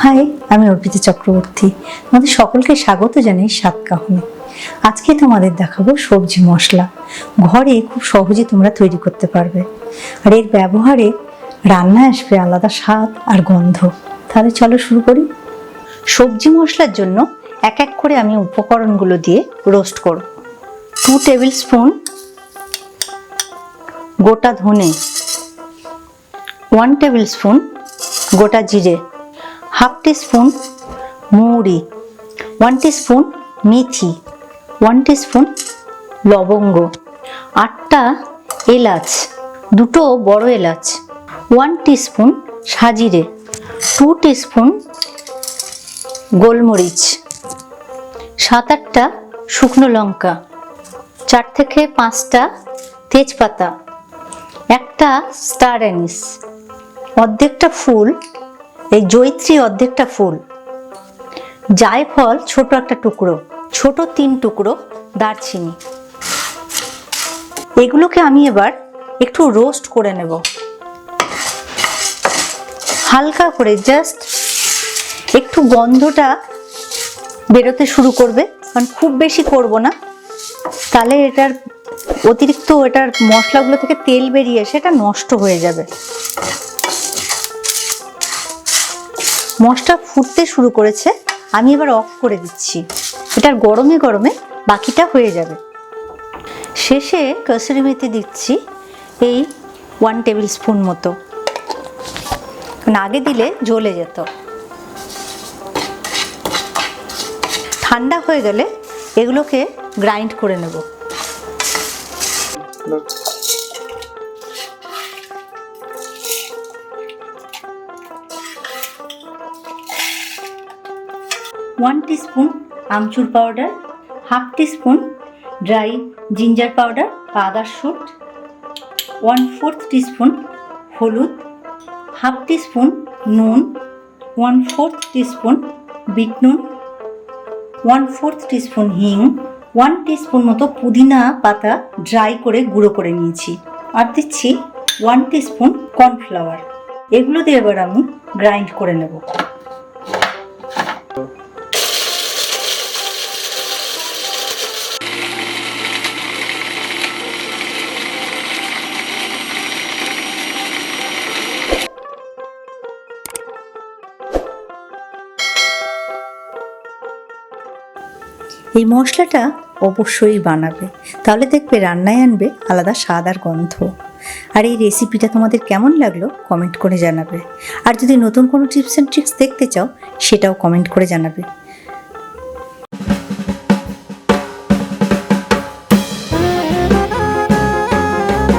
High, আমি অর্পিতা চক্রবর্তী। তোমাদের সকলকে স্বাগত জানাই স্বাদ কাহনে। আজকে তোমাদের দেখাবো সবজি মশলা। ঘরে খুব সহজে তোমরা তৈরি করতে পারবে, আর এর ব্যবহারে রান্নায় আসবে আলাদা স্বাদ আর গন্ধ। তাহলে চলো শুরু করি। সবজি মশলার জন্য এক এক করে আমি উপকরণগুলো দিয়ে রোস্ট করব। 2 টেবিল স্পুন গোটা ধনে, 1 টেবিল স্পুন গোটা জিরে, হাফ টিস্পুন মৌরি, 1 টিস্পুন মেথি, 1 টিস্পুন লবঙ্গ, 8টা এলাচ, 2টো বড় এলাচ, 1 টিস্পুন সাজিরে, 2 টিস্পুন গোলমরিচ, 7-8টা শুকনো লঙ্কা, 4 থেকে 5টা তেজপাতা, একটা স্টার অ্যানিস, অর্ধেকটা ফুল, এই জয়িত্রী অর্ধেকটা ফুল, জায়ফল ছোট একটা টুকরো, ছোট 3 টুকরো দারচিনি। এগুলোকে আমি এবার একটু রোস্ট করে নেব, হালকা করে, জাস্ট একটু গন্ধটা বেরোতে শুরু করবে, কারণ খুব বেশি করব না, তাহলে এটার অতিরিক্ত মশলাগুলো থেকে তেল বেরিয়ে সেটা নষ্ট হয়ে যাবে। মশলা ফুটতে শুরু করেছে, আমি এবার অফ করে দিচ্ছি। এটার গরমে গরমে বাকিটা হয়ে যাবে। শেষে কসুরি মেথি দিচ্ছি এই 1 টেবিল স্পুন মতো, আগে দিলে জ্বলে যেত। ঠান্ডা হয়ে গেলে এগুলোকে গ্রাইন্ড করে নেব। One teaspoon amchur powder, half teaspoon dry ginger powder বা আদার শুট, 1/4 টিস্পুন হলুদ, হাফ টিস্পুন নুন, 1/4 টিস্পুন বিট নুন, 1/4 টিস্পুন হিং, 1 টিস্পুন মতো পুদিনা পাতা ড্রাই করে গুঁড়ো করে নিয়েছি, আর দিচ্ছি 1 টিস্পুন কর্নফ্লাওয়ার। এগুলো দিয়ে এবার আমি গ্রাইন্ড করে নেব। এই মশলাটা অবশ্যই বানাবে, তাহলে দেখবে রান্নায় আনবে আলাদা স্বাদ আর গন্ধ। আর এই রেসিপিটা তোমাদের কেমন লাগলো কমেন্ট করে জানাবে, আর যদি নতুন কোনো টিপস অ্যান্ড ট্রিক্স দেখতে চাও সেটাও কমেন্ট করে জানাবে।